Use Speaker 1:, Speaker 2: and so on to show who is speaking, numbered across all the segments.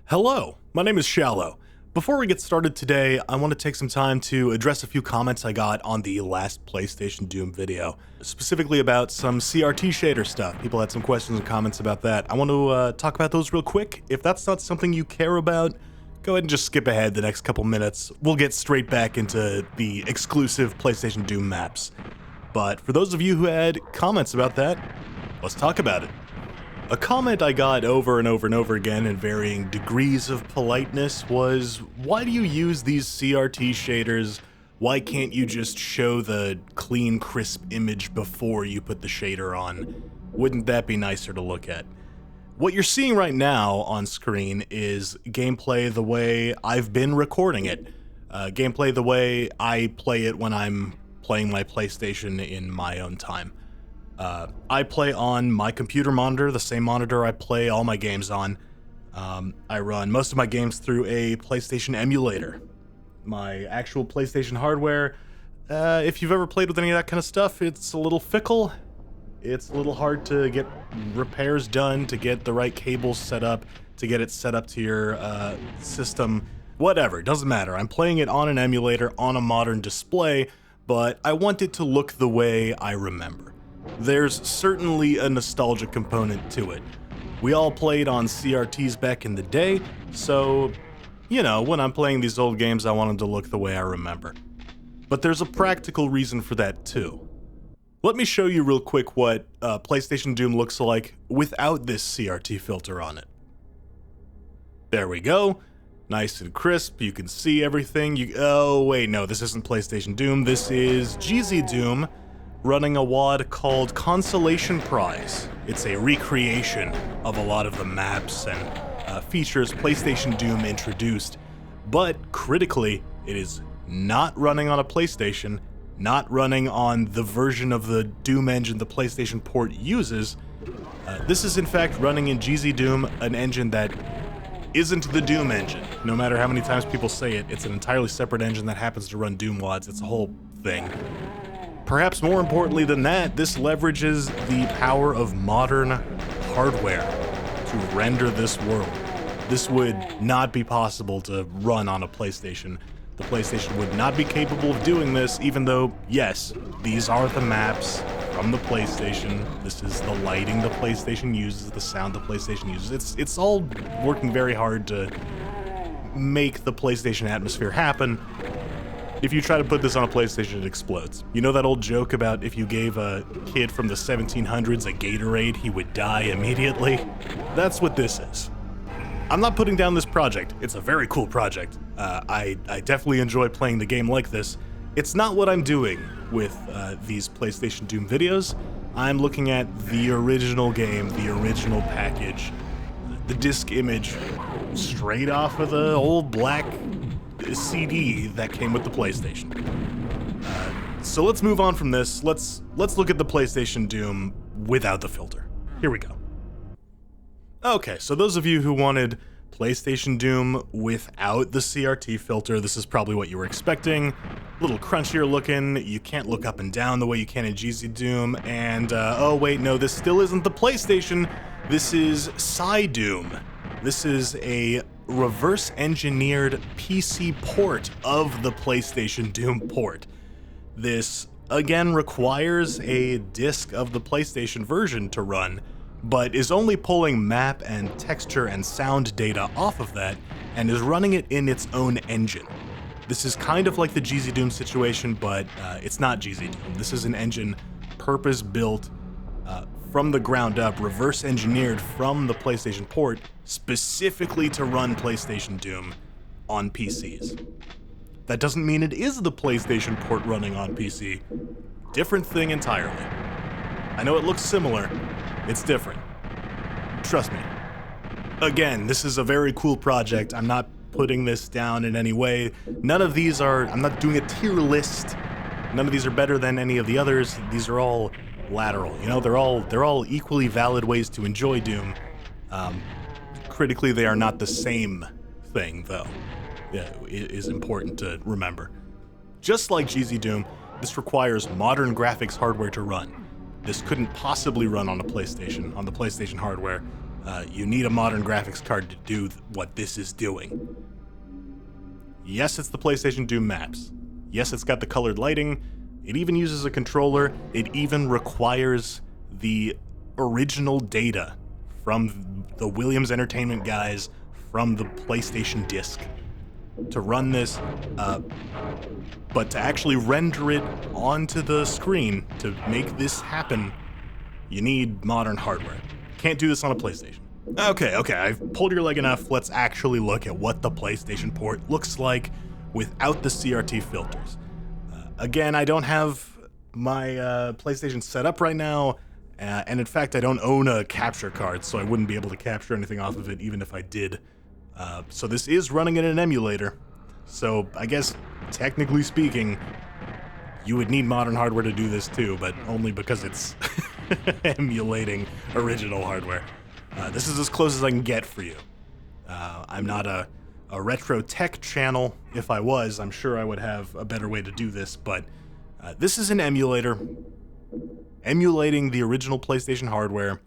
Speaker 1: Hello, my name is Shallow. Before we get started today, I want to take some time to address a few comments I got on the last PlayStation Doom video, specifically about some CRT shader stuff. People had some questions and comments about that. I want to talk about those real quick. If that's not something you care about, go ahead and just skip ahead the next couple minutes. We'll get straight back into the exclusive PlayStation Doom maps. But for those of you who had comments about that, let's talk about it. A comment I got over and over and over again in varying degrees of politeness was, why do you use these CRT shaders? Why can't you just show the clean, crisp image before you put the shader on? Wouldn't that be nicer to look at? What you're seeing right now on screen is gameplay the way I've been recording it. Gameplay the way I play it when I'm playing my PlayStation in my own time. I play on my computer monitor, the same monitor I play all my games on. I run most of my games through a PlayStation emulator. My actual PlayStation hardware, if you've ever played with any of that kind of stuff, it's a little fickle. It's a little hard to get repairs done, to get the right cables set up, to get it set up to your system. Whatever, doesn't matter. I'm playing it on an emulator on a modern display, but I want it to look the way I remember. There's certainly a nostalgia component to it. We all played on CRTs back in the day, so, you know, when I'm playing these old games, I want them to look the way I remember. But there's a practical reason for that too. Let me show you real quick what PlayStation Doom looks like without this CRT filter on it. There we go. Nice and crisp, you can see everything. Oh wait, no, this isn't PlayStation Doom, this is GZ Doom, running a WAD called Consolation Prize. It's a recreation of a lot of the maps and features PlayStation Doom introduced, but critically, it is not running on a PlayStation, not running on the version of the Doom engine the PlayStation port uses. This is in fact running in GZ Doom, an engine that isn't the Doom engine. No matter how many times people say it, it's an entirely separate engine that happens to run Doom WADs. It's a whole thing. Perhaps more importantly than that, this leverages the power of modern hardware to render this world. This would not be possible to run on a PlayStation. The PlayStation would not be capable of doing this, even though, yes, these are the maps from the PlayStation. This is the lighting the PlayStation uses, the sound the PlayStation uses. It's all working very hard to make the PlayStation atmosphere happen. If you try to put this on a PlayStation, it explodes. You know that old joke about if you gave a kid from the 1700s a Gatorade, he would die immediately? That's what this is. I'm not putting down this project. It's a very cool project. I definitely enjoy playing the game like this. It's not what I'm doing with these PlayStation Doom videos. I'm looking at the original game, the original package, the disc image straight off of the old black CD that came with the PlayStation. So let's move on from this. Let's look at the PlayStation Doom without the filter. Here we go. Okay, so those of you who wanted PlayStation Doom without the CRT filter, this is probably what you were expecting. A little crunchier looking, you can't look up and down the way you can in GZ Doom, and oh wait, no, this still isn't the PlayStation, this is Doom. This is a reverse-engineered PC port of the PlayStation Doom port. This, again, requires a disc of the PlayStation version to run, but is only pulling map and texture and sound data off of that, and is running it in its own engine. This is kind of like the GZ Doom situation, but it's not GZ Doom. This is an engine purpose-built from the ground up, reverse engineered from the PlayStation port, specifically to run PlayStation Doom on PCs. That doesn't mean it is the PlayStation port running on PC. Different thing entirely. I know it looks similar, it's different. Trust me. Again, this is a very cool project. I'm not putting this down in any way. None of these are, I'm not doing a tier list. None of these are better than any of the others. These are all lateral. You know, they're all equally valid ways to enjoy Doom. Critically, they are not the same thing, though. Yeah, it is important to remember. Just like GZ Doom, this requires modern graphics hardware to run. This couldn't possibly run on a PlayStation, on the PlayStation hardware. You need a modern graphics card to do what this is doing. Yes, it's the PlayStation Doom maps. Yes, it's got the colored lighting. It even uses a controller. It even requires the original data from the Williams Entertainment guys from the PlayStation disc to run this, but to actually render it onto the screen to make this happen, you need modern hardware. Can't do this on a PlayStation. Okay, I've pulled your leg enough. Let's actually look at what the PlayStation port looks like without the CRT filters. Again, I don't have my PlayStation set up right now, and in fact, I don't own a capture card, so I wouldn't be able to capture anything off of it even if I did. So this is running in an emulator, so I guess, technically speaking, you would need modern hardware to do this too, but only because it's emulating original hardware. This is as close as I can get for you. I'm not a retro tech channel. If I was, I'm sure I would have a better way to do this, but this is an emulator emulating the original PlayStation hardware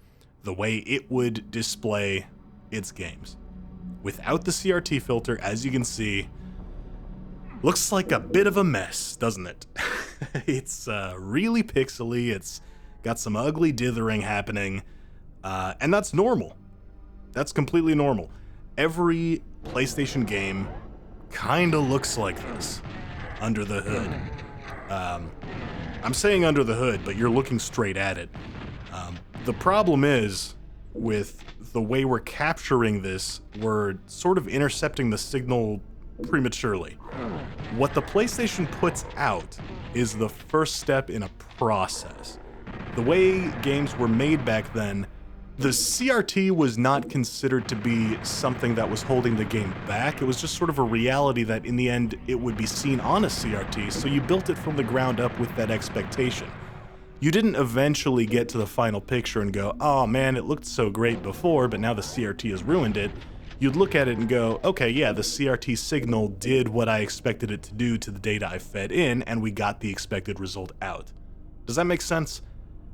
Speaker 1: the way it would display its games. Without the CRT filter, as you can see, looks like a bit of a mess, doesn't it? It's really pixely, it's got some ugly dithering happening, and that's normal. That's completely normal. Every PlayStation game kinda looks like this, under the hood. I'm saying under the hood, but you're looking straight at it. The problem is, with the way we're capturing this, we're sort of intercepting the signal prematurely. What the PlayStation puts out is the first step in a process. The way games were made back then, the CRT was not considered to be something that was holding the game back. It was just sort of a reality that in the end it would be seen on a CRT, so you built it from the ground up with that expectation. You didn't eventually get to the final picture and go, oh man, it looked so great before, but now the CRT has ruined it. You'd look at it and go, okay, yeah, the CRT signal did what I expected it to do to the data I fed in, and we got the expected result out. Does that make sense?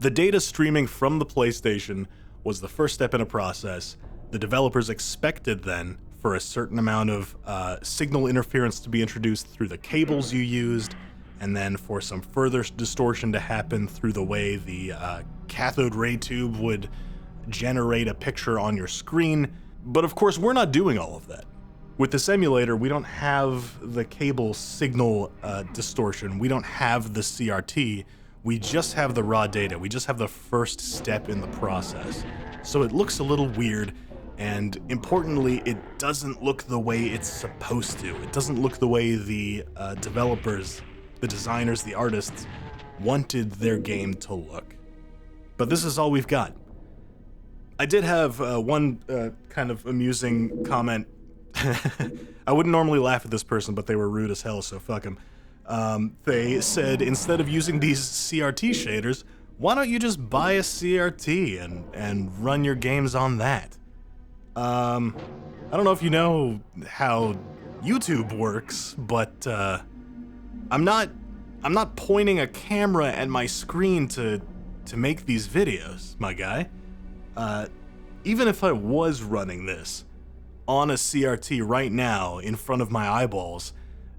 Speaker 1: The data streaming from the PlayStation was the first step in a process. The developers expected then for a certain amount of signal interference to be introduced through the cables you used, and then for some further distortion to happen through the way the cathode ray tube would generate a picture on your screen. But of course, we're not doing all of that. With this emulator, we don't have the cable signal distortion. We don't have the CRT. We just have the raw data. We just have the first step in the process. So it looks a little weird, and importantly, it doesn't look the way it's supposed to. It doesn't look the way the developers, the designers, the artists wanted their game to look. But this is all we've got. I did have one kind of amusing comment. I wouldn't normally laugh at this person, but they were rude as hell, so fuck them. They said, instead of using these CRT shaders, why don't you just buy a CRT and run your games on that? I don't know if you know how YouTube works, but I'm not pointing a camera at my screen to make these videos, my guy. Even if I was running this on a CRT right now in front of my eyeballs,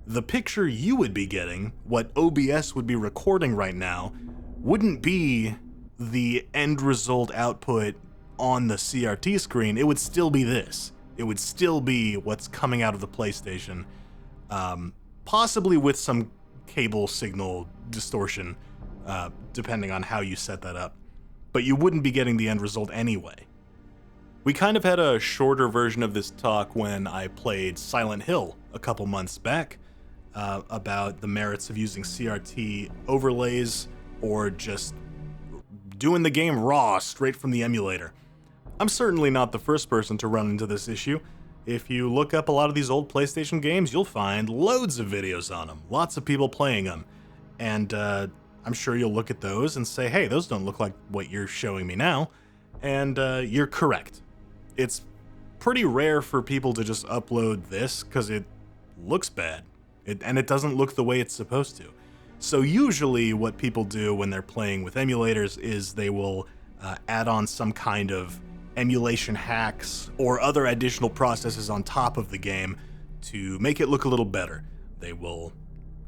Speaker 1: the picture you would be getting, what OBS would be recording right now, wouldn't be the end result output on the CRT screen. It would still be this. It would still be what's coming out of the PlayStation, possibly with some cable signal distortion, depending on how you set that up. But you wouldn't be getting the end result anyway. We kind of had a shorter version of this talk when I played Silent Hill a couple months back, about the merits of using CRT overlays or just doing the game raw straight from the emulator. I'm certainly not the first person to run into this issue. If you look up a lot of these old PlayStation games, you'll find loads of videos on them, lots of people playing them, and I'm sure you'll look at those and say, hey, those don't look like what you're showing me now, and you're correct. It's pretty rare for people to just upload this because it looks bad, and it doesn't look the way it's supposed to. So usually what people do when they're playing with emulators is they will add on some kind of emulation hacks or other additional processes on top of the game to make it look a little better. They will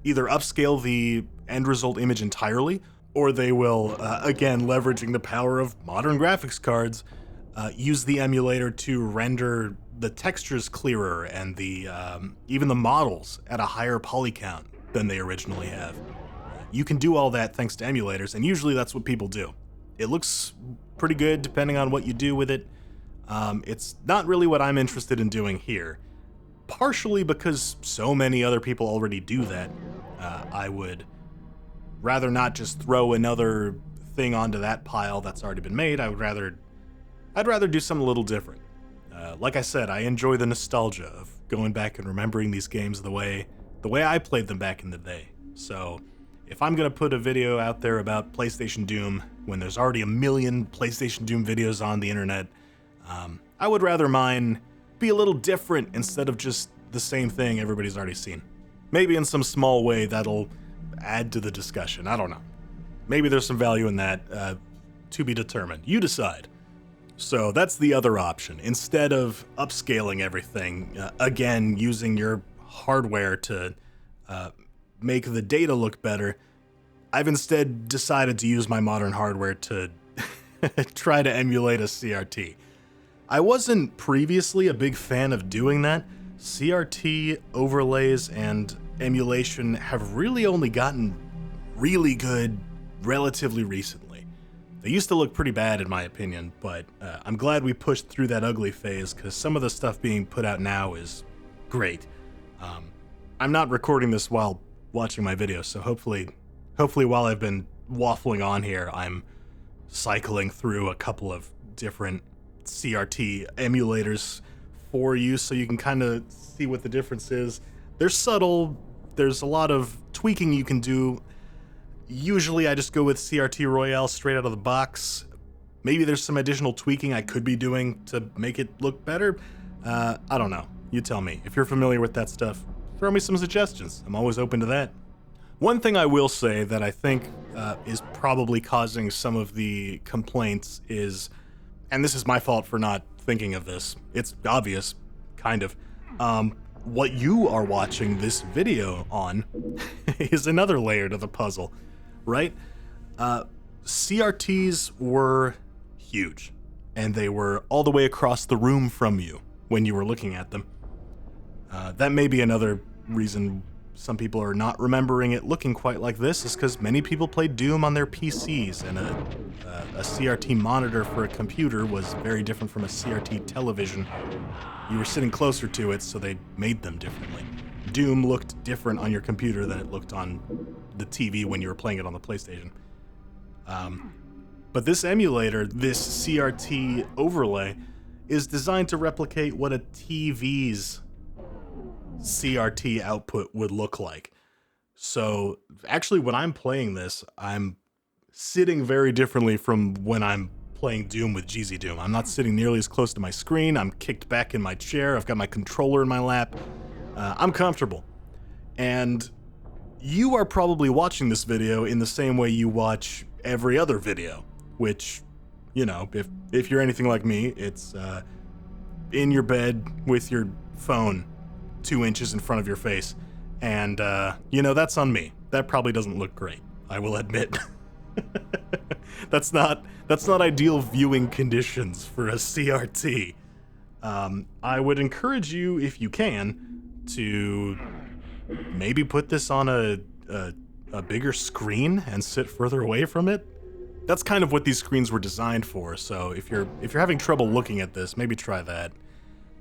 Speaker 1: either upscale the end result image entirely, or they will, again, leveraging the power of modern graphics cards, use the emulator to render the textures clearer and the even the models at a higher poly count than they originally have. You can do all that thanks to emulators, and usually that's what people do. It looks pretty good depending on what you do with it. It's not really what I'm interested in doing here, partially because so many other people already do that. I would rather not just throw another thing onto that pile that's already been made. I'd rather do something a little different. Like I said, I enjoy the nostalgia of going back and remembering these games the way I played them back in the day. So if I'm gonna put a video out there about PlayStation Doom when there's already a million PlayStation Doom videos on the internet, I would rather mine be a little different instead of just the same thing everybody's already seen. Maybe in some small way that'll add to the discussion. I don't know. Maybe there's some value in that, to be determined. You decide. So that's the other option. Instead of upscaling everything, again, using your hardware to make the data look better, I've instead decided to use my modern hardware to try to emulate a CRT. I wasn't previously a big fan of doing that. CRT overlays and emulation have really only gotten really good relatively recently. They used to look pretty bad in my opinion, but I'm glad we pushed through that ugly phase because some of the stuff being put out now is great. I'm not recording this while watching my video, so hopefully while I've been waffling on here, I'm cycling through a couple of different CRT emulators for you so you can kind of see what the difference is. They're subtle, there's a lot of tweaking you can do. Usually I just go with CRT Royale straight out of the box. Maybe there's some additional tweaking I could be doing to make it look better. I don't know. You tell me. If you're familiar with that stuff, throw me some suggestions. I'm always open to that. One thing I will say that I think is probably causing some of the complaints is, and this is my fault for not thinking of this, it's obvious, kind of, what you are watching this video on is another layer to the puzzle, right? CRTs were huge, and they were all the way across the room from you when you were looking at them. That may be another reason some people are not remembering it looking quite like this, is because many people played Doom on their PCs, and a CRT monitor for a computer was very different from a CRT television. You were sitting closer to it, so they made them differently. Doom looked different on your computer than it looked on the TV when you were playing it on the PlayStation. But this emulator, this CRT overlay, is designed to replicate what a TV's CRT output would look like. So actually when I'm playing this, I'm sitting very differently from when I'm playing Doom with GZ Doom. I'm not sitting nearly as close to my screen. I'm kicked back in my chair. I've got my controller in my lap. I'm comfortable. And you are probably watching this video in the same way you watch every other video, which, you know, if you're anything like me, it's in your bed with your phone 2 inches in front of your face. And, you know, that's on me. That probably doesn't look great, I will admit. That's not ideal viewing conditions for a CRT. I would encourage you, if you can, to maybe put this on a bigger screen and sit further away from it. That's kind of what these screens were designed for, so if you're having trouble looking at this, maybe try that.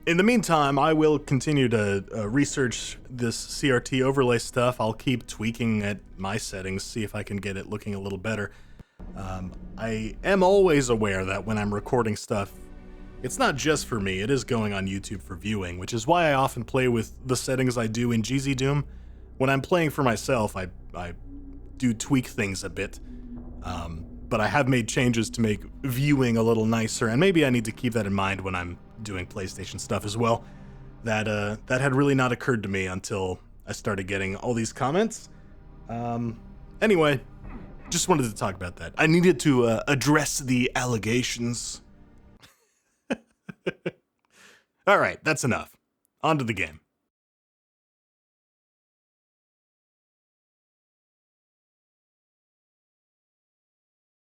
Speaker 1: In the meantime, I will continue to research this CRT overlay stuff. I'll keep tweaking at my settings, see if I can get it looking a little better. I am always aware that when I'm recording stuff, it's not just for me, it is going on YouTube for viewing, which is why I often play with the settings I do in GZ Doom. When I'm playing for myself, I do tweak things a bit, but I have made changes to make viewing a little nicer, and maybe I need to keep that in mind when I'm doing PlayStation stuff as well. That had really not occurred to me until I started getting all these comments. Anyway, just wanted to talk about that. I needed to address the allegations. Alright, that's enough. On to the game.